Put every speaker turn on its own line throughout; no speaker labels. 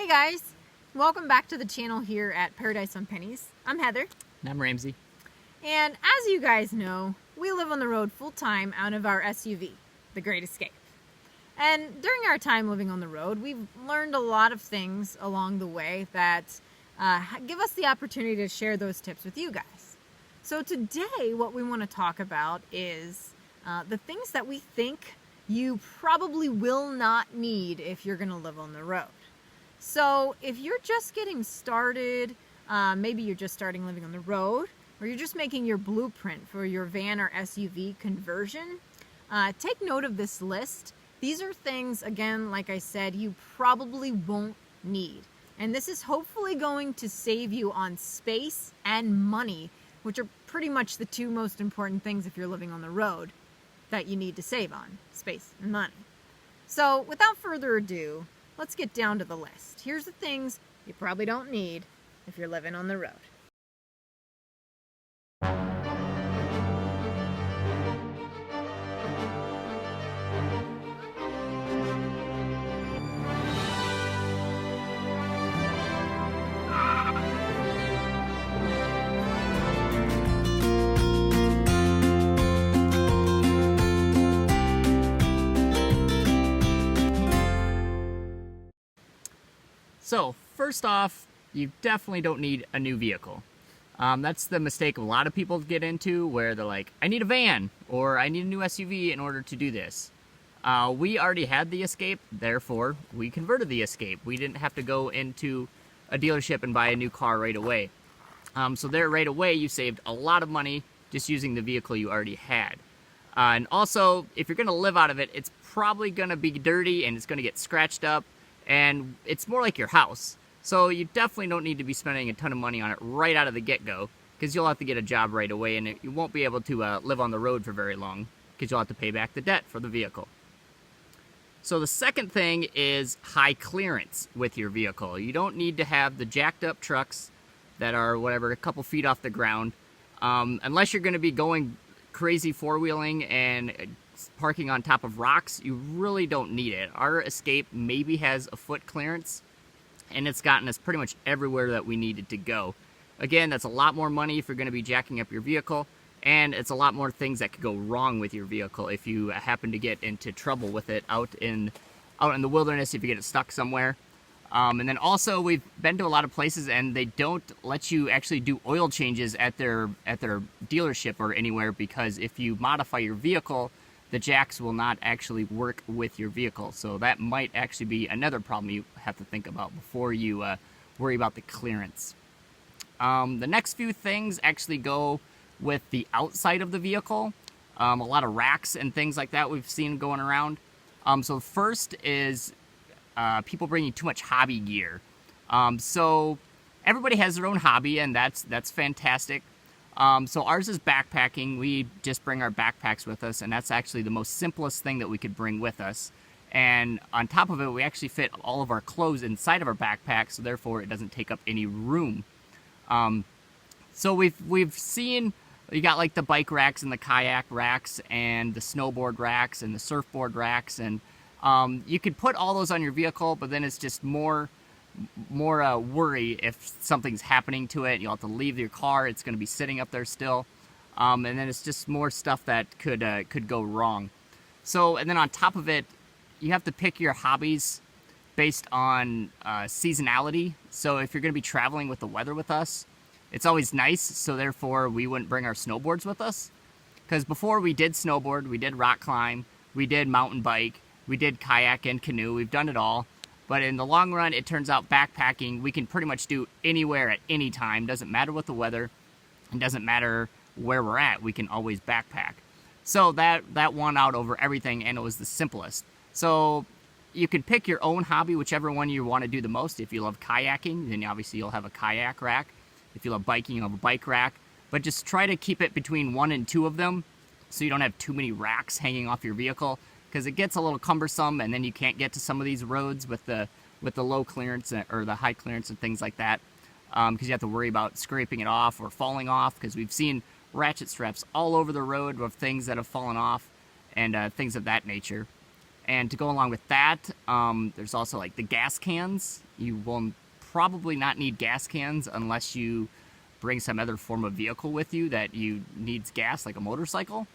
guys, welcome back to the channel here at Paradise on Pennies. I'm Heather.
And I'm Ramsey.
And as you guys know, we live on the road full-time out of our SUV, the Great Escape. And during our time living on the road, we've learned a lot of things along the way that give us the opportunity to share those tips with you guys. So today, what we want to talk about is the things that we think you probably will not need if you're going to live on the road. So if you're just getting started, maybe you're just starting living on the road, or you're just making your blueprint for your van or SUV conversion, take note of this list. These are things, again, like I said, you probably won't need. And this is hopefully going to save you on space and money, which are pretty much the two most important things if you're living on the road that you need to save on, space and money. So without further ado, let's get down to the list. Here's the things you probably don't need if you're living on the road.
So, first off, you definitely don't need a new vehicle. That's the mistake a lot of people get into, where they're like, I need a van, or I need a new SUV in order to do this. We already had the Escape, therefore we converted the Escape. We didn't have to go into a dealership and buy a new car right away. So there right away you saved a lot of money just using the vehicle you already had. And also, if you're going to live out of it, it's probably going to be dirty and it's going to get scratched up. And it's more like your house. So you definitely don't need to be spending a ton of money on it right out of the get-go, because you'll have to get a job right away, and you won't be able to live on the road for very long, because you'll have to pay back the debt for the vehicle. So the second thing is high clearance with your vehicle. You don't need to have the jacked up trucks that are, whatever, a couple feet off the ground, unless you're going to be going crazy four-wheeling and parking on top of rocks. You really don't need it. Our Escape maybe has a foot clearance, and it's gotten us pretty much everywhere that we needed to go. Again, that's a lot more money if you're going to be jacking up your vehicle, and it's a lot more things that could go wrong with your vehicle if you happen to get into trouble with it out in the wilderness, if you get it stuck somewhere. And then also, we've been to a lot of places and they don't let you actually do oil changes at their dealership or anywhere, because if you modify your vehicle, the jacks will not actually work with your vehicle. So that might actually be another problem you have to think about before you worry about the clearance. The next few things actually go with the outside of the vehicle. A lot of racks and things like that we've seen going around. So first is people bringing too much hobby gear. So everybody has their own hobby, and that's fantastic. So ours is backpacking. We just bring our backpacks with us, and that's actually the most simplest thing that we could bring with us. And on top of it, we actually fit all of our clothes inside of our backpack, so therefore it doesn't take up any room. So we've seen, you got like the bike racks and the kayak racks and the snowboard racks and the surfboard racks, and you could put all those on your vehicle, but then it's just more worry if something's happening to it. You'll have to leave your car. It's going to be sitting up there still. And then it's just more stuff that could go wrong. So, and then on top of it, you have to pick your hobbies based on seasonality. So if you're going to be traveling with the weather with us, it's always nice. So therefore, we wouldn't bring our snowboards with us. Because before, we did snowboard, we did rock climb, we did mountain bike, we did kayak and canoe. We've done it all. But in the long run, it turns out backpacking, we can pretty much do anywhere at any time. Doesn't matter what the weather, and doesn't matter where we're at. We can always backpack. So that won out over everything, and it was the simplest. So you can pick your own hobby, whichever one you want to do the most. If you love kayaking, then obviously you'll have a kayak rack. If you love biking, you'll have a bike rack. But just try to keep it between 1 and 2 of them, so you don't have too many racks hanging off your vehicle, because it gets a little cumbersome, and then you can't get to some of these roads with the low clearance or the high clearance and things like that, because you have to worry about scraping it off or falling off, because we've seen ratchet straps all over the road of things that have fallen off and things of that nature. And to go along with that, there's also like the gas cans. You will probably not need gas cans unless you bring some other form of vehicle with you that you needs gas, like a motorcycle.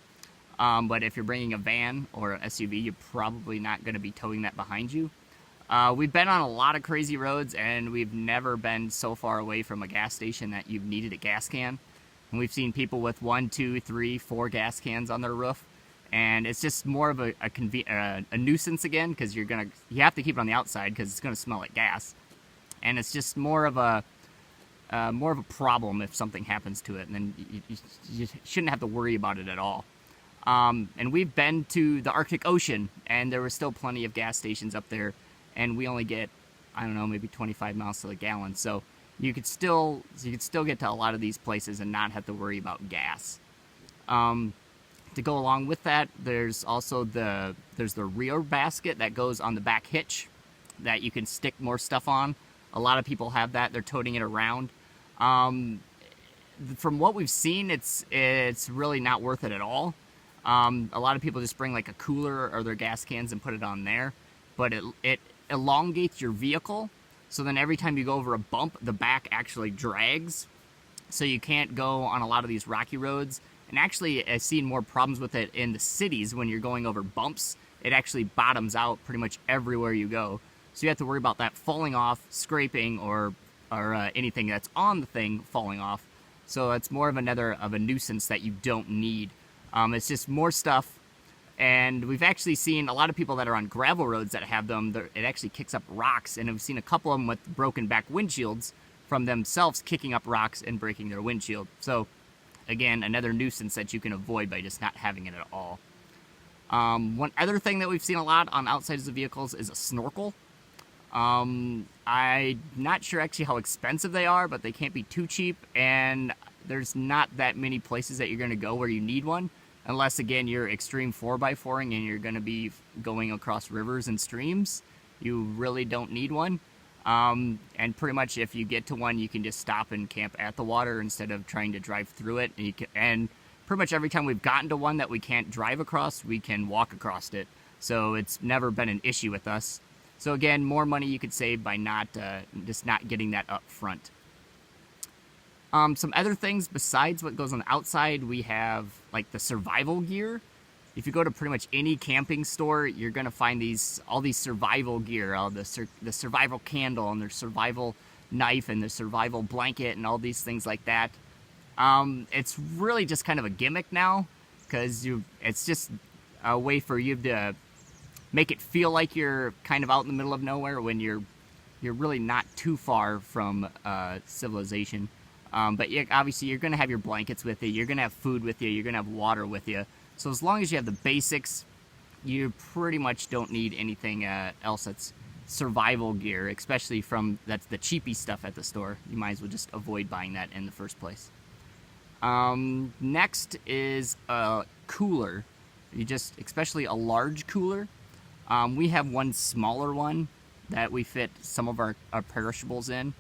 But if you're bringing a van or an SUV, you're probably not going to be towing that behind you. We've been on a lot of crazy roads, and we've never been so far away from a gas station that you've needed a gas can. And we've seen people with 1, 2, 3, 4 gas cans on their roof. And it's just more of a nuisance again, because you have to keep it on the outside because it's going to smell like gas. And it's just more of a problem if something happens to it, and then you shouldn't have to worry about it at all. And we've been to the Arctic Ocean, and there were still plenty of gas stations up there, and we only get, I don't know, maybe 25 miles to the gallon. So you could still get to a lot of these places and not have to worry about gas. To go along with that, there's also the rear basket that goes on the back hitch that you can stick more stuff on. A lot of people have that. They're toting it around. From what we've seen, it's really not worth it at all. A lot of people just bring like a cooler or their gas cans and put it on there, but it elongates your vehicle, so then every time you go over a bump, the back actually drags, so you can't go on a lot of these rocky roads. And actually, I've seen more problems with it in the cities when you're going over bumps. It actually bottoms out pretty much everywhere you go, so you have to worry about that falling off, scraping, or anything that's on the thing falling off. So it's more of a nuisance that you don't need. It's just more stuff, and we've actually seen a lot of people that are on gravel roads that have them. It actually kicks up rocks, and we've seen a couple of them with broken back windshields from themselves kicking up rocks and breaking their windshield. So again, another nuisance that you can avoid by just not having it at all. One other thing that we've seen a lot on outsides of vehicles is a snorkel. I'm not sure actually how expensive they are, but they can't be too cheap, and there's not that many places that you're going to go where you need one, unless, again, you're extreme 4x4ing and you're going to be going across rivers and streams. You really don't need one. And pretty much if you get to one, you can just stop and camp at the water instead of trying to drive through it. And pretty much every time we've gotten to one that we can't drive across, we can walk across it. So it's never been an issue with us. So again, more money you could save by not getting that up front. Some other things besides what goes on the outside, we have like the survival gear. If you go to pretty much any camping store, you're gonna find all these survival gear, the survival candle and the survival knife and the survival blanket and all these things like that. It's really just kind of a gimmick now, because it's just a way for you to make it feel like you're kind of out in the middle of nowhere when you're really not too far from civilization. But obviously you're going to have your blankets with you, you're going to have food with you, you're going to have water with you. So as long as you have the basics, you pretty much don't need anything else that's survival gear, especially that's the cheapy stuff at the store. You might as well just avoid buying that in the first place. Next is a cooler. Especially a large cooler. We have one smaller one that we fit some of our perishables in,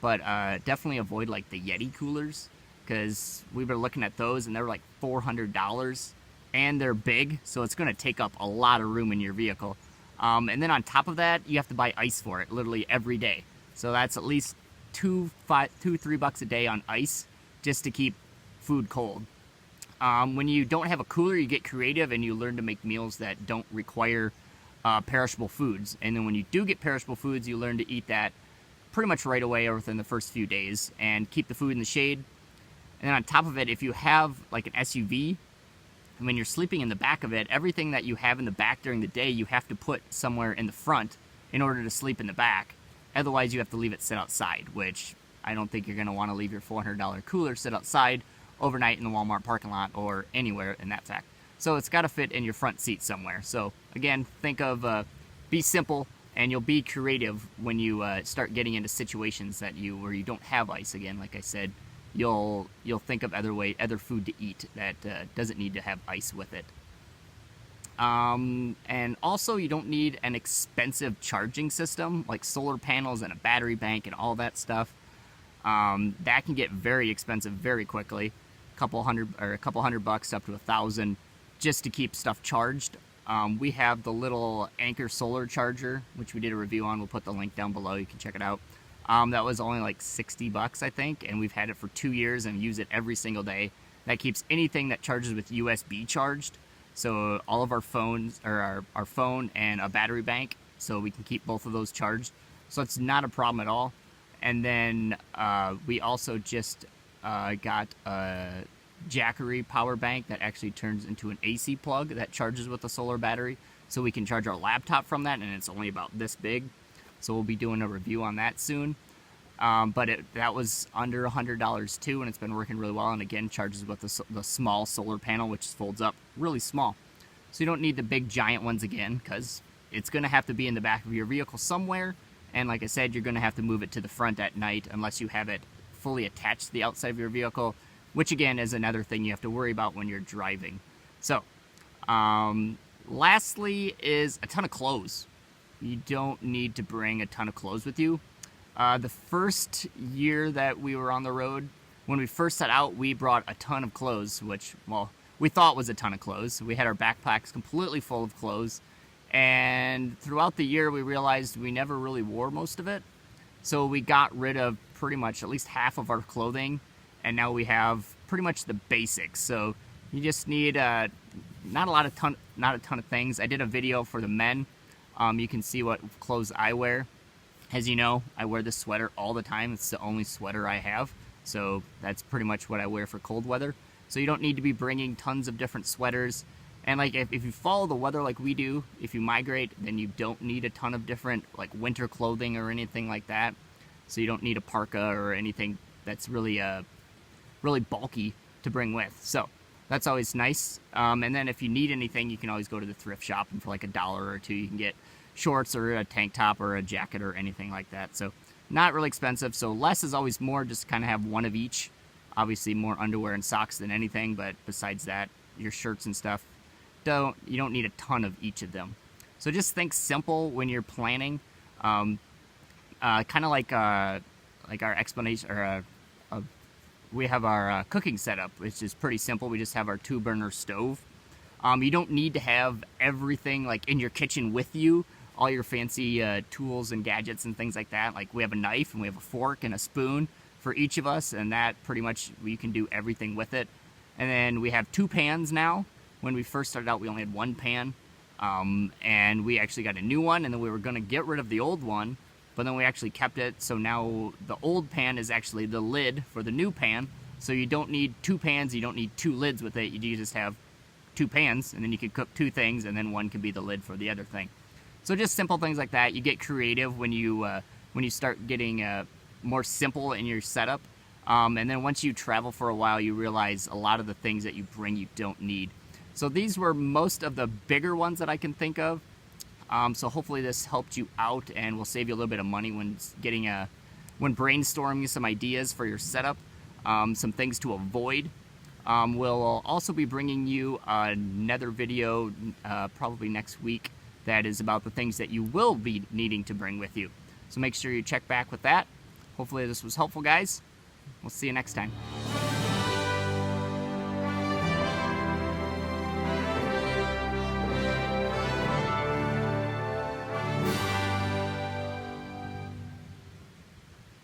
but definitely avoid like the Yeti coolers, because we were looking at those and they're like $400, and they're big, so it's going to take up a lot of room in your vehicle. And then on top of that, you have to buy ice for it literally every day. So that's at least $3 a day on ice just to keep food cold. When you don't have a cooler, you get creative and you learn to make meals that don't require perishable foods. And then when you do get perishable foods, you learn to eat that pretty much right away or within the first few days and keep the food in the shade. And then on top of it, if you have like an SUV, and when you're sleeping in the back of it, everything that you have in the back during the day, you have to put somewhere in the front in order to sleep in the back. Otherwise, you have to leave it sit outside, which I don't think you're going to want to leave your $400 cooler sit outside overnight in the Walmart parking lot or anywhere in that fact. So it's got to fit in your front seat somewhere. So again, think of be simple, and you'll be creative when you start getting into situations where you don't have ice. Again, like I said, you'll think of other food to eat that doesn't need to have ice with it. And also, you don't need an expensive charging system like solar panels and a battery bank and all that stuff. That can get very expensive very quickly. A couple hundred bucks up to $1,000 just to keep stuff charged. we have the little Anchor solar charger, which we did a review on. We'll put the link down below. You can check it out. That was only like 60 bucks, I think, and we've had it for 2 years and use it every single day. That keeps anything that charges with USB charged. So all of our phones, or our phone and a battery bank, so we can keep both of those charged. So it's not a problem at all. And then we also just got a Jackery power bank that actually turns into an AC plug that charges with a solar battery. So we can charge our laptop from that, and it's only about this big. So we'll be doing a review on that soon. But that was under $100 too, and it's been working really well. And again, charges with the small solar panel, which folds up really small. So you don't need the big giant ones again, because it's going to have to be in the back of your vehicle somewhere. And like I said, you're going to have to move it to the front at night unless you have it fully attached to the outside of your vehicle, which again is another thing you have to worry about when you're driving. So, lastly is a ton of clothes. You don't need to bring a ton of clothes with you. The first year that we were on the road, when we first set out, we brought a ton of clothes, which, well, we thought was a ton of clothes. We had our backpacks completely full of clothes, and throughout the year we realized we never really wore most of it. So we got rid of pretty much at least half of our clothing, and now we have pretty much the basics. So you just need not a ton of things. I did a video for the men. You can see what clothes I wear. As you know, I wear this sweater all the time. It's the only sweater I have. So that's pretty much what I wear for cold weather. So you don't need to be bringing tons of different sweaters. And like if you follow the weather like we do, if you migrate, then you don't need a ton of different like winter clothing or anything like that. So you don't need a parka or anything that's really really bulky to bring with. So that's always nice. And then if you need anything, you can always go to the thrift shop, and for like $1 or $2 you can get shorts or a tank top or a jacket or anything like that. So not really expensive. So less is always more. Just kind of have one of each. Obviously more underwear and socks than anything, but besides that, your shirts and stuff, you don't need a ton of each of them. So just think simple when you're planning. Kind of like our explanation, or we have our cooking setup, which is pretty simple. We just have our 2-burner stove. You don't need to have everything like in your kitchen with you, all your fancy tools and gadgets and things like that. Like we have a knife and we have a fork and a spoon for each of us, and that pretty much we can do everything with it. And then we have 2 pans now. When we first started out, we only had 1 pan, and we actually got a new one, and then we were going to get rid of the old one, but then we actually kept it. So now the old pan is actually the lid for the new pan. So you don't need 2 pans, you don't need 2 lids with it. You just have 2 pans, and then you can cook 2 things, and then one can be the lid for the other thing. So just simple things like that. You get creative when you start getting more simple in your setup. And then once you travel for a while, you realize a lot of the things that you bring you don't need. So these were most of the bigger ones that I can think of. So hopefully this helped you out and will save you a little bit of money when brainstorming some ideas for your setup, some things to avoid. We'll also be bringing you another video probably next week that is about the things that you will be needing to bring with you. So make sure you check back with that. Hopefully this was helpful, guys. We'll see you next time.